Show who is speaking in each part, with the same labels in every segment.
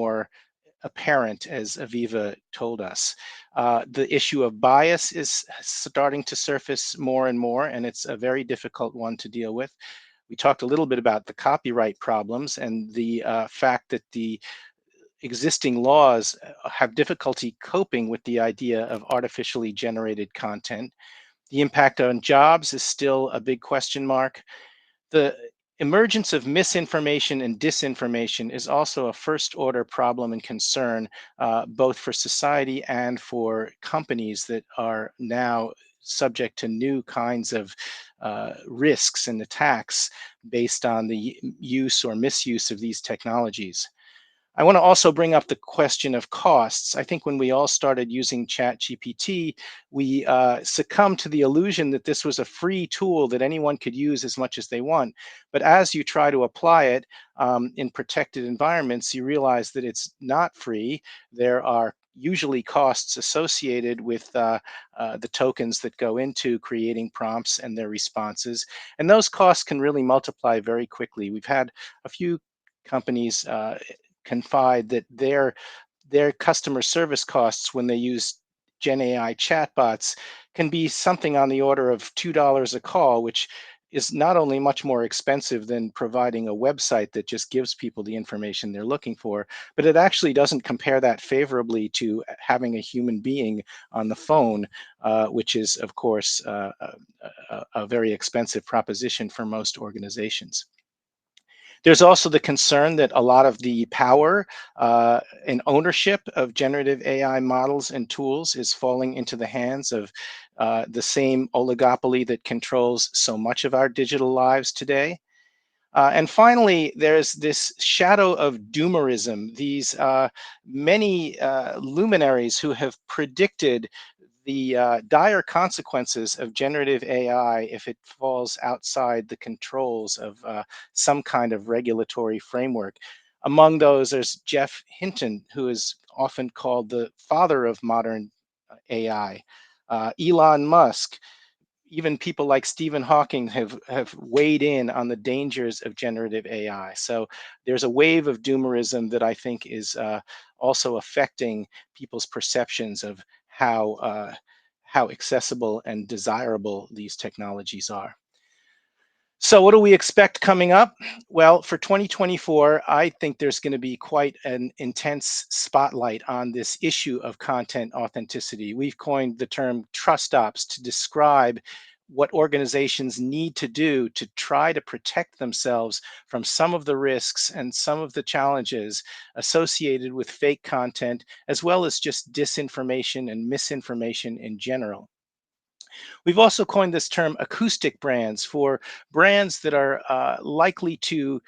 Speaker 1: more apparent, as Aviva told us. The issue of bias is starting to surface more and more, and it's a very difficult one to deal with. We talked a little bit about the copyright problems and the fact that the existing laws have difficulty coping with the idea of artificially generated content. The impact on jobs is still a big question mark. The emergence of misinformation and disinformation is also a first order problem and concern, both for society and for companies that are now subject to new kinds of risks and attacks based on the use or misuse of these technologies. I want to also bring up the question of costs. I think when we all started using ChatGPT, we succumbed to the illusion that this was a free tool that anyone could use as much as they want. But as you try to apply it in protected environments, you realize that it's not free. There are usually costs associated with the tokens that go into creating prompts and their responses. And those costs can really multiply very quickly. We've had a few companies confide that their customer service costs when they use Gen AI chatbots can be something on the order of $2 a call, which is not only much more expensive than providing a website that just gives people the information they're looking for, but it actually doesn't compare that favorably to having a human being on the phone, which is, of course, a very expensive proposition for most organizations. There's also the concern that a lot of the power and ownership of generative AI models and tools is falling into the hands of the same oligopoly that controls so much of our digital lives today. And finally, there's this shadow of doomerism, these many luminaries who have predicted the dire consequences of generative AI if it falls outside the controls of some kind of regulatory framework. Among those, there's Geoff Hinton, who is often called the father of modern AI. Elon Musk, even people like Stephen Hawking have weighed in on the dangers of generative AI. So there's a wave of doomerism that I think is also affecting people's perceptions of how accessible and desirable these technologies are. So what do we expect coming up? Well, for 2024, I think there's going to be quite an intense spotlight on this issue of content authenticity. We've coined the term trust ops to describe what organizations need to do to try to protect themselves from some of the risks and some of the challenges associated with fake content, as well as just disinformation and misinformation in general. We've also coined this term acoustic brands for brands that are likely to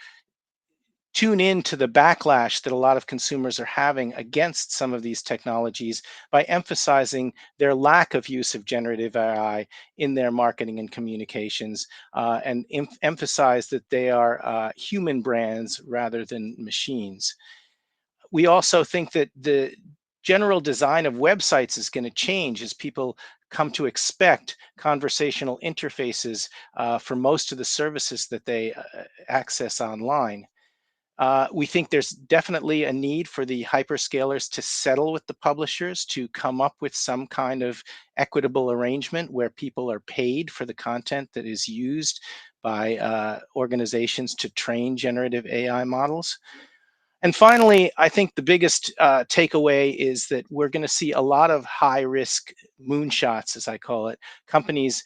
Speaker 1: tune in to the backlash that a lot of consumers are having against some of these technologies by emphasizing their lack of use of generative AI in their marketing and communications, and emphasize that they are human brands rather than machines. We also think that the general design of websites is going to change as people come to expect conversational interfaces for most of the services that they access online. We think there's definitely a need for the hyperscalers to settle with the publishers to come up with some kind of equitable arrangement where people are paid for the content that is used by organizations to train generative AI models. And finally, I think the biggest takeaway is that we're going to see a lot of high risk moonshots, as I call it, companies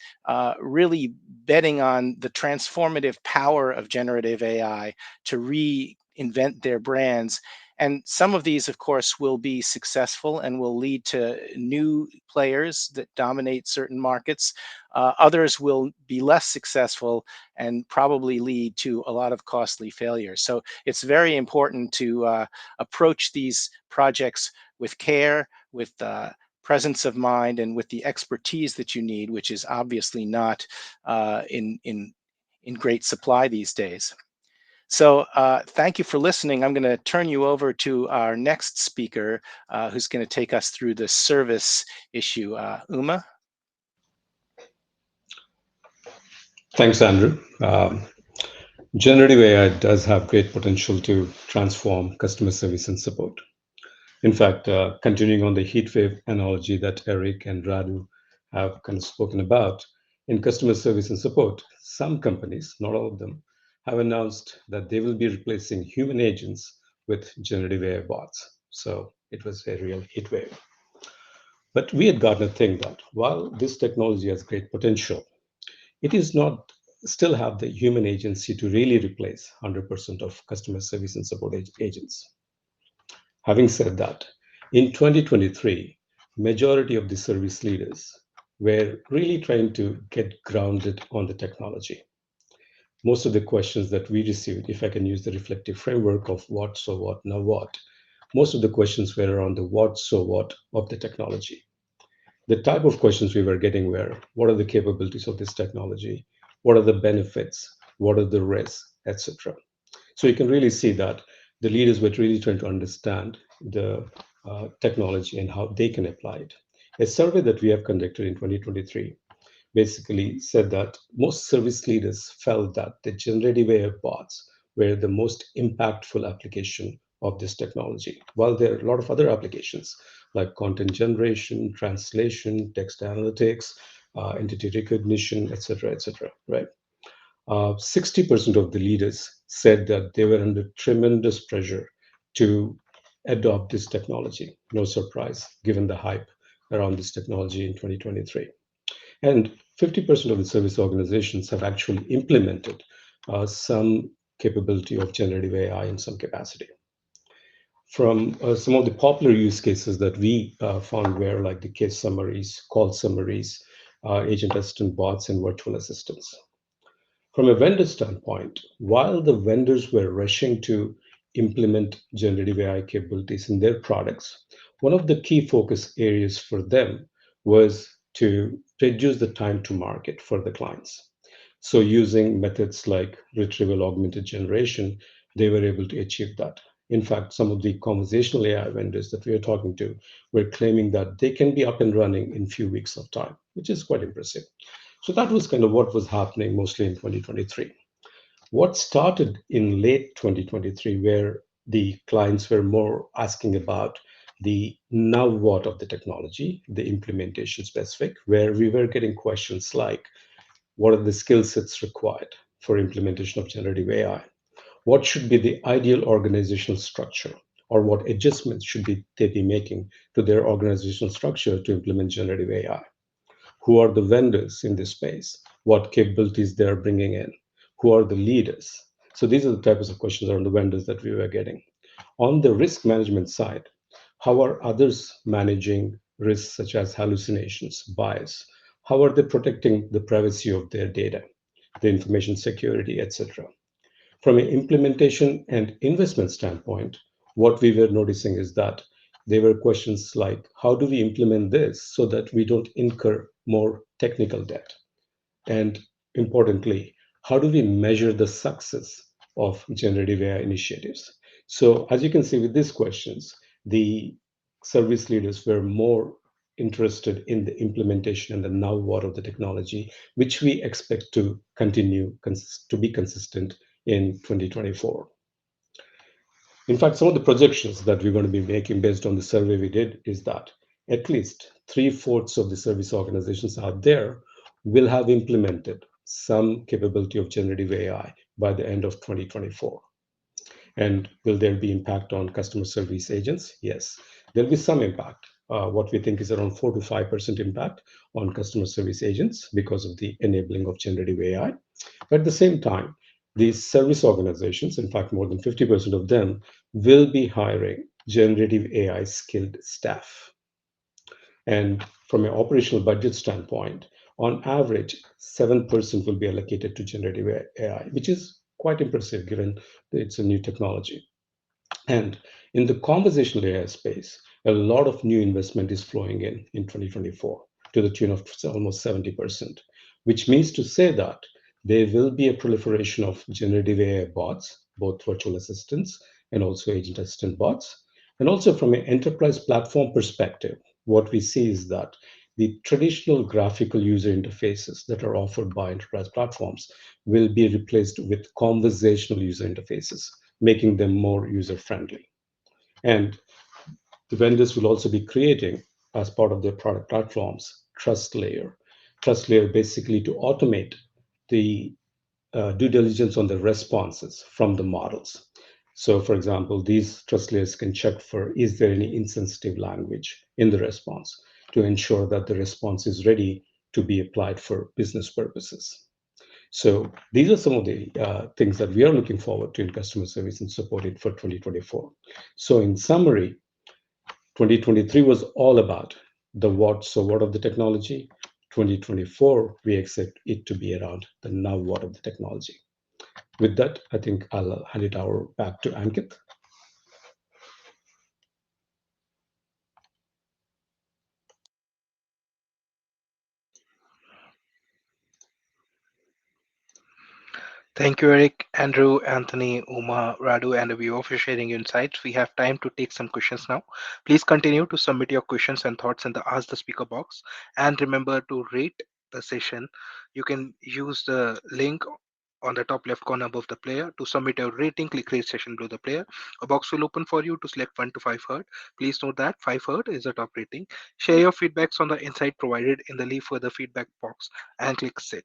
Speaker 1: really betting on the transformative power of generative AI to reinvent their brands. And some of these, of course, will be successful and will lead to new players that dominate certain markets. Others will be less successful and probably lead to a lot of costly failures. So it's very important to approach these projects with care, with presence of mind, and with the expertise that you need, which is obviously not in great supply these days. So thank you for listening. I'm going to turn you over to our next speaker, who's going to take us through the service issue. Uma?
Speaker 2: Thanks, Andrew. Generative AI does have great potential to transform customer service and support. In fact, continuing on the heat wave analogy that Eric and Radu have kind of spoken about, in customer service and support, some companies, not all of them, have announced that they will be replacing human agents with generative AI bots. So it was a real heat wave. But we at Gartner think that while this technology has great potential, it is not still have the human agency to really replace 100% of customer service and support agents. Having said that, in 2023, majority of the service leaders were really trying to get grounded on the technology. Most of the questions that we received, if I can use the reflective framework of what, so what, now what, most of the questions were around the what, so what of the technology. The type of questions we were getting were, what are the capabilities of this technology? What are the benefits? What are the risks, etc. So you can really see that the leaders were really trying to understand the technology and how they can apply it. A survey that we have conducted in 2023 basically said that most service leaders felt that the generative AI bots were the most impactful application of this technology. While there are a lot of other applications like content generation, translation, text analytics, entity recognition, etc., right? 60% of the leaders said that they were under tremendous pressure to adopt this technology. No surprise, given the hype around this technology in 2023. And 50% of the service organizations have actually implemented some capability of generative AI in some capacity. From some of the popular use cases that we found were like the case summaries, call summaries, agent assistant bots, and virtual assistants. From a vendor standpoint, while the vendors were rushing to implement generative AI capabilities in their products, one of the key focus areas for them was to reduce the time to market for the clients. So, using methods like retrieval augmented generation, they were able to achieve that. In fact, some of the conversational AI vendors that we are talking to were claiming that they can be up and running in few weeks of time, which is quite impressive. So that was kind of what was happening mostly in 2023. What started in late 2023, where the clients were more asking about the now what of the technology, the implementation specific, where we were getting questions like, what are the skill sets required for implementation of generative AI? What should be the ideal organizational structure? Or what adjustments should they be making to their organizational structure to implement generative AI? Who are the vendors in this space? What capabilities they are bringing in? Who are the leaders? So these are the types of questions around the vendors that we were getting. On the risk management side, how are others managing risks such as hallucinations, bias? How are they protecting the privacy of their data, the information security, etc.? From an implementation and investment standpoint, what we were noticing is that there were questions like, how do we implement this so that we don't incur more technical debt? And importantly, how do we measure the success of generative AI initiatives? So, as you can see with these questions, the service leaders were more interested in the implementation and the now what of the technology, which we expect to continue to be consistent in 2024. In fact, some of the projections that we're going to be making based on the survey we did is that at least three-fourths of the service organizations out there will have implemented some capability of generative AI by the end of 2024. And will there be impact on customer service agents? Yes, there'll be some impact. What we think is around 4 to 5% impact on customer service agents because of the enabling of generative AI. But at the same time, these service organizations, in fact, more than 50% of them, will be hiring generative AI skilled staff. And from an operational budget standpoint, on average, 7% will be allocated to generative AI, which is quite impressive given that it's a new technology. And in the conversational AI space, a lot of new investment is flowing in 2024 to the tune of almost 70%, which means to say that there will be a proliferation of generative AI bots, both virtual assistants and also agent assistant bots. And also from an enterprise platform perspective, what we see is that the traditional graphical user interfaces that are offered by enterprise platforms will be replaced with conversational user interfaces, making them more user-friendly. And the vendors will also be creating, as part of their product platforms, trust layer. Trust layer basically to automate the due diligence on the responses from the models. So, for example, these trust layers can check for is there any insensitive language in the response to ensure that the response is ready to be applied for business purposes. So these are some of the things that we are looking forward to in customer service and support it for 2024. So in summary, 2023 was all about the what, so what of the technology. 2024, we expect it to be around the now what of the technology. With that, I think I'll hand it over back to Ankit.
Speaker 3: Thank you, Eric, Andrew, Anthony, Uma, Radu, and Aviva for sharing your insights. We have time to take some questions now. Please continue to submit your questions and thoughts in the Ask the Speaker box. And remember to rate the session. You can use the link on the top left corner above the player. To submit your rating, click rate session below the player. A box will open for you to select 1 to 5 Hz. Please note that 5 Hz is the top rating. Share your feedbacks on the insight provided in the Leave Further feedback box and click Send.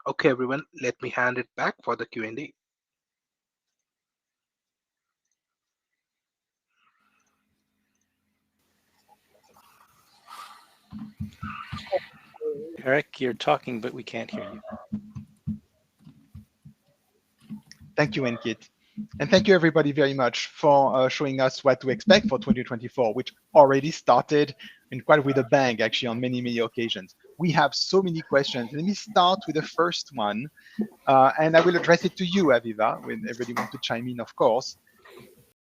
Speaker 3: Okay, everyone, let me hand it back for the Q&A.
Speaker 1: Eric, you're talking, but we can't hear you.
Speaker 4: Thank you, Ankit. And thank you, everybody, very much for showing us what to expect for 2024, which already started and quite with a bang, actually, on many, many occasions. We have so many questions. Let me start with the first one, and I will address it to you, Aviva, when everybody wants to chime in, of course.